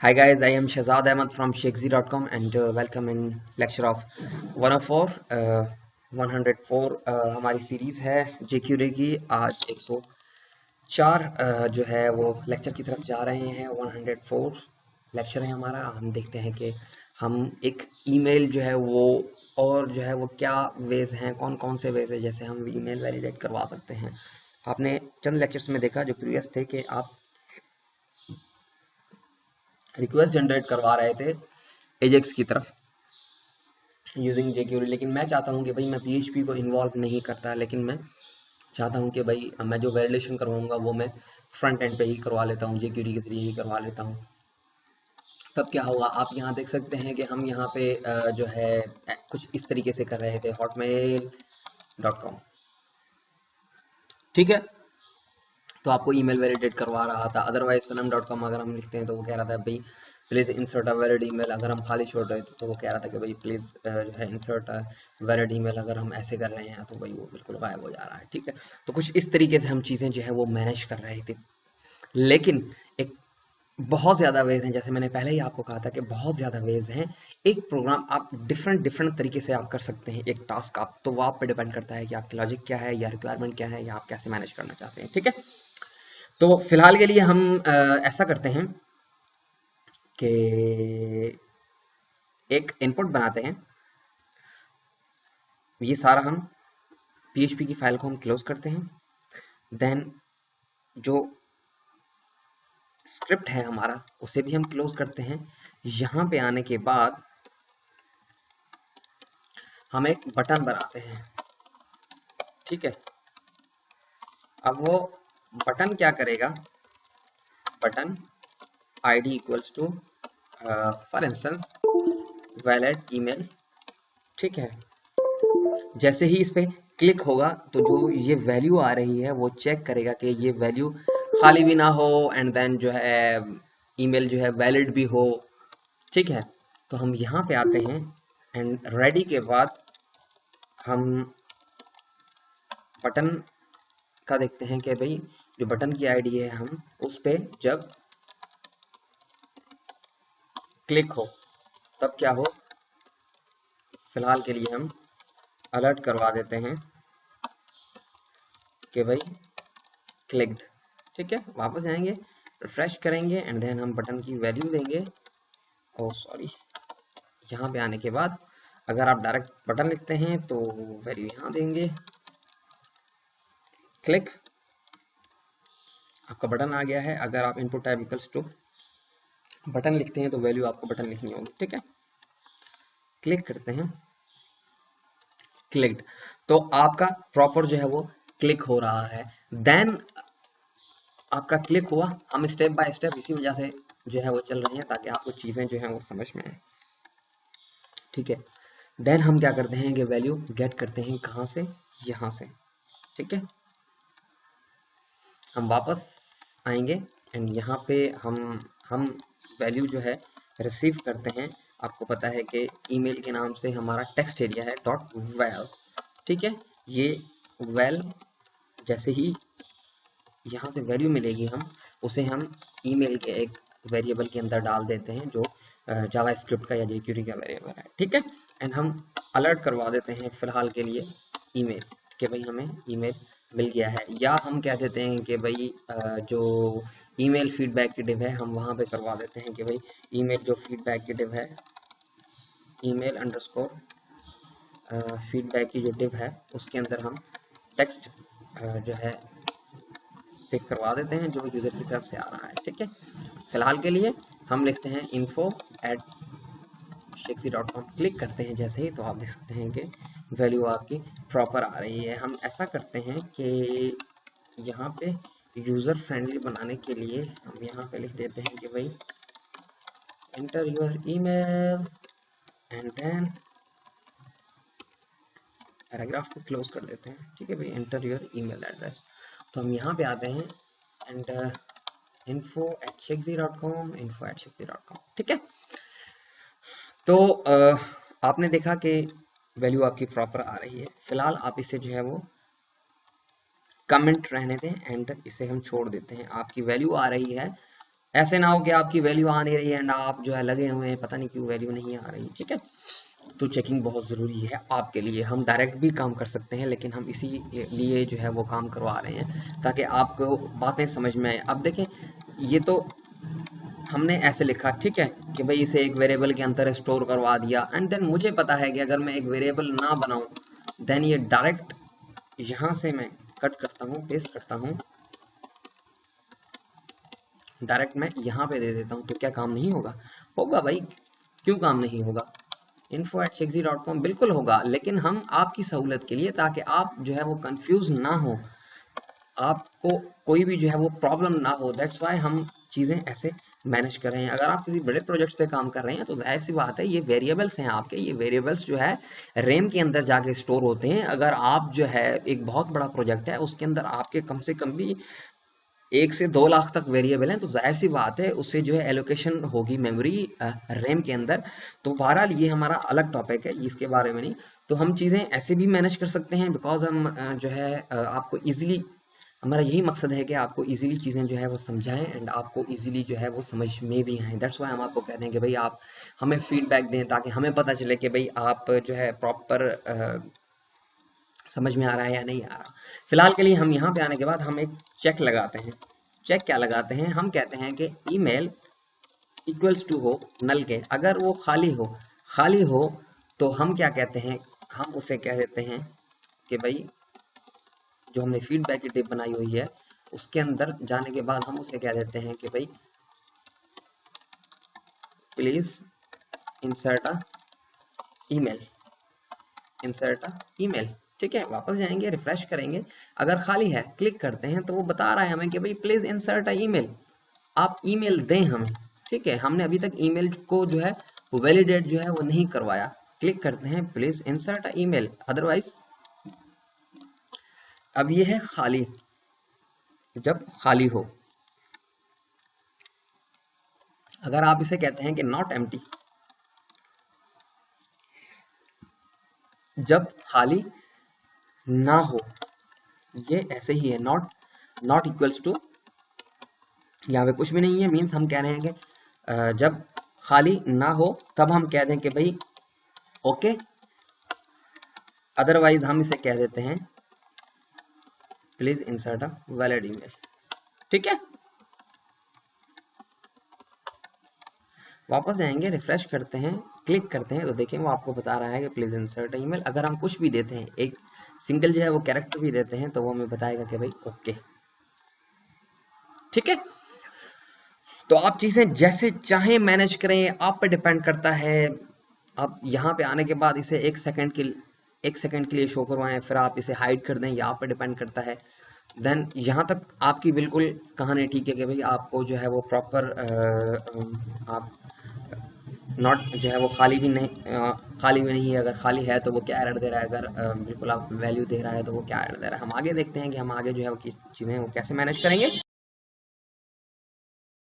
Hi guys, I am Shahzad Ahmed from Sheikhzi.com and welcome in lecture of 104 104 हमारी series है JQD की। आज 104 जो है वो लेक्चर की तरफ जा रहे हैं। 104 लेक्चर है हमारा। हम देखते हैं कि हम एक ईमेल जो है वो और जो है वो क्या वेज हैं, कौन कौन से वेज है जैसे हम ईमेल वैलिडेट करवा सकते हैं। आपने चंद लेक्चर्स में देखा जो प्रीवियस थे कि आप रिक्वेस्ट जनरेट करवा रहे थे एजेक्स की तरफ यूजिंग jQuery, लेकिन मैं चाहता हूं कि भाई मैं PHP को इन्वॉल्व नहीं करता, लेकिन मैं चाहता हूं कि भाई मैं जो वैलिडेशन करवाऊंगा वो मैं फ्रंट एंड पे ही करवा लेता हूं, jQuery के जरिए ही करवा लेता हूं। तब क्या होगा, आप यहाँ देख सकते हैं कि हम यहाँ पे जो है कुछ इस तरीके से कर रहे थे hotmail.com। ठीक है, तो आपको ईमेल वैलिडेट करवा रहा था। अदरवाइज sanam.com अगर हम लिखते हैं तो वो कह रहा था भाई please insert a valid email. अगर हम खाली छोड़ रहे थे तो वो कह रहा था कि भाई प्लीज जो है इंसर्ट अ वैलिड ईमेल। अगर हम ऐसे कर रहे हैं तो भाई वो बिल्कुल गायब हो जा रहा है। ठीक है, तो कुछ इस तरीके से हम चीजें जो है वो मैनेज कर रहे थे। लेकिन एक बहुत ज़्यादा वेज हैं, जैसे मैंने पहले ही आपको कहा था कि बहुत ज़्यादा वेज हैं। एक प्रोग्राम आप डिफरेंट डिफरेंट तरीके से आप कर सकते हैं। एक टास्क आप तो वो आप पे डिपेंड करता है कि आपकी लॉजिक क्या है या रिक्वायरमेंट क्या है या आप कैसे मैनेज करना चाहते हैं। ठीक है, तो फिलहाल के लिए हम ऐसा करते हैं कि एक इनपुट बनाते हैं। ये सारा हम PHP की फाइल को हम क्लोज करते हैं। देन जो स्क्रिप्ट है हमारा उसे भी हम क्लोज करते हैं। यहाँ पे आने के बाद हम एक बटन बनाते हैं। ठीक है, अब वो बटन क्या करेगा, button ID equals to for instance valid email. ठीक है, जैसे ही इस पे क्लिक होगा तो जो ये वैल्यू आ रही है वो चेक करेगा कि ये वैल्यू खाली भी ना हो एंड देन जो है ईमेल जो है वैलिड भी हो। ठीक है, तो हम यहाँ पे आते हैं एंड रेडी के बाद हम बटन का देखते हैं कि भाई जो बटन की आईडी है हम उस पे जब क्लिक हो तब क्या हो। फिलहाल के लिए हम अलर्ट करवा देते हैं कि भाई क्लिक्ड। ठीक है, वापस जाएंगे, रिफ्रेश करेंगे एंड देन हम बटन की वैल्यू देंगे। ओ सॉरी, यहाँ पे आने के बाद अगर आप डायरेक्ट बटन लिखते हैं तो वैल्यू यहाँ देंगे, क्लिक, आपका बटन आ गया है। अगर आप input type equals to button लिखते हैं तो वैल्यू आपको बटन लिखनी होगी। ठीक है, क्लिक करते हैं, क्लिक्ड, तो आपका प्रॉपर जो है वो क्लिक हो रहा है। देन आपका क्लिक हुआ, हम स्टेप बाय स्टेप इसी वजह से जो है वो चल रही हैं ताकि आपको चीज़ें जो हैं वो समझ में आए। ठीक है, देन हम क्या करते हैं कि वैल्यू गेट करते हैं कहाँ से, यहाँ से। ठीक है, हम वापस आएंगे एंड यहाँ पे हम वैल्यू जो है रिसीव करते हैं। आपको पता है कि ईमेल के नाम से हमारा टेक्स्ट एरिया है डॉट वेल। ठीक है, ये वेल जैसे ही यहाँ से वैल्यू मिलेगी हम उसे हम ईमेल के एक वेरिएबल के अंदर डाल देते हैं जो जावा स्क्रिप्ट का या jQuery का वेरिएबल है। ठीक है, एंड हम अलर्ट करवा देते हैं फिलहाल के लिए ईमेल कि भाई हमें ईमेल मिल गया है, या हम कह देते हैं कि भाई जो ईमेल फीडबैक की डिव है हम वहाँ पे करवा देते हैं कि भाई ईमेल जो फीडबैक की डिव है, ईमेल अंडरस्कोर फीडबैक की जो डिव है उसके अंदर हम टेक्स्ट जो है सेव करवा देते हैं जो यूज़र की तरफ से आ रहा है। ठीक है, फिलहाल के लिए हम लिखते हैं info@sheikhzi.com, क्लिक करते हैं जैसे ही तो आप देख सकते हैं कि वैल्यू आपकी प्रॉपर आ रही है। हम ऐसा करते हैं कि यहाँ पे यूज़र फ्रेंडली बनाने के लिए हम यहाँ पे लिख देते हैं कि भाई enter your email and then paragraph को क्लोज कर देते हैं। ठीक है भाई, एंटर योर ईमेल एड्रेस, तो हम यहाँ पे आते हैं एंड info@sheikhzi.com, info@sheikhzi.com। ठीक है, तो आपने देखा कि वैल्यू आपकी प्रॉपर आ रही है। फिलहाल आप इसे जो है वो कमेंट रहने दें एंड इसे हम छोड़ देते हैं। आपकी वैल्यू आ रही है ऐसे ना हो कि आपकी वैल्यू आ नहीं रही है एंड आप जो है लगे हुए हैं पता नहीं क्यों वैल्यू नहीं आ रही, ठीक है। तो चेकिंग बहुत ज़रूरी है आपके लिए। हम डायरेक्ट भी काम कर सकते हैं लेकिन हम इसी लिए जो है वो काम करवा रहे हैं ताकि आपको बातें समझ में आए। अब देखें, ये तो हमने ऐसे लिखा, ठीक है, कि भाई इसे एक वेरिएबल के अंदर स्टोर करवा दिया एंड देन मुझे पता है कि अगर मैं एक वेरिएबल ना बनाऊं देन ये डायरेक्ट यहाँ से मैं कट करता हूँ, पेस्ट करता हूँ, डायरेक्ट मैं यहाँ पे दे देता हूँ, तो क्या काम नहीं होगा? होगा भाई, क्यों काम नहीं होगा? info@shakesy.com बिल्कुल होगा, लेकिन हम आपकी सहूलत के लिए, ताकि आप जो है वो कंफ्यूज ना हो, आपको कोई भी जो है वो प्रॉब्लम ना हो, दैट्स वाई हम चीज़ें ऐसे मैनेज कर रहे हैं। अगर आप किसी बड़े प्रोजेक्ट्स पे काम कर रहे हैं तो जाहिर सी बात है ये वेरिएबल्स हैं आपके, ये वेरिएबल्स जो है रैम के अंदर जाके स्टोर होते हैं। अगर आप जो है एक बहुत बड़ा प्रोजेक्ट है उसके अंदर आपके कम से कम भी 1 से 2 लाख तक वेरिएबल हैं, तो जाहिर सी बात है उससे जो है एलोकेशन होगी मेमोरी रैम के अंदर। तो बहरहाल ये हमारा अलग टॉपिक है, इसके बारे में नहीं। तो हम चीज़ें ऐसे भी मैनेज कर सकते हैं, बिकॉज हम जो है आपको इजीली, हमारा यही मकसद है कि आपको इजीली चीज़ें जो है वो समझाएं एंड आपको इजीली जो है वो समझ में भी आए। दैट्स वाई हम आपको कहते हैं कि भाई आप हमें फीडबैक दें ताकि हमें पता चले कि भाई आप जो है प्रॉपर समझ में आ रहा है या नहीं आ रहा। फिलहाल के लिए हम यहाँ पे आने के बाद हम एक चेक लगाते हैं। चेक क्या लगाते हैं? हम कहते हैं कि ईमेल इक्वल्स टू हो नल के, अगर वो खाली हो तो हम क्या कहते हैं, हम उसे कह देते हैं कि भाई जो हमने फीडबैक की टिप बनाई हुई है उसके अंदर जाने के बाद हम उसे कह देते हैं कि भाई please insert a email, insert a email, ठीक है। वापस जाएंगे, रिफ्रेश करेंगे, अगर खाली है क्लिक करते हैं तो वो बता रहा है हमें कि भाई प्लीज इंसर्ट अ ईमेल, आप ईमेल दें हमें, ठीक है। हमने अभी तक ईमेल को जो है वैलिडेट जो है वो नहीं करवाया। क्लिक करते हैं please insert a email, otherwise अब ये है खाली, जब खाली हो। अगर आप इसे कहते हैं कि नॉट एम्प्टी, जब खाली ना हो, ये ऐसे ही है, नॉट नॉट इक्वल्स टू, यहाँ पे कुछ भी नहीं है, मीन्स हम कह रहे हैं कि जब खाली ना हो तब हम कह दें कि भाई ओके, अदरवाइज हम इसे कह देते हैं please insert a valid email, ठीक है। वापस जाएंगे, रिफ्रेश करते हैं, क्लिक करते हैं तो देखें वो आपको बता रहा है कि प्लीज इंसर्ट ईमेल। अगर हम कुछ भी देते हैं, एक सिंगल जो है वो कैरेक्टर भी देते हैं, तो वो हमें बताएगा कि भाई ओके, ठीक है। तो आप चीजें जैसे चाहें मैनेज करें, आप पे डिपेंड करता है। आप यहाँ पे आने के बाद इसे 1 सेकंड के लिए शो करवाएं, फिर आप इसे हाइड कर दें, ये आप पे डिपेंड करता है। देन यहाँ तक आपकी बिल्कुल कहानी ठीक है कि भाई आपको जो है वो प्रॉपर आप नॉट जो है वो खाली भी नहीं है, अगर खाली है तो वो क्या एरर दे रहा है, अगर बिल्कुल आप वैल्यू दे रहा है तो वो क्या एरर दे रहा है। हम आगे देखते हैं कि हम आगे जो है वो किस चीज़ें वो कैसे मैनेज करेंगे।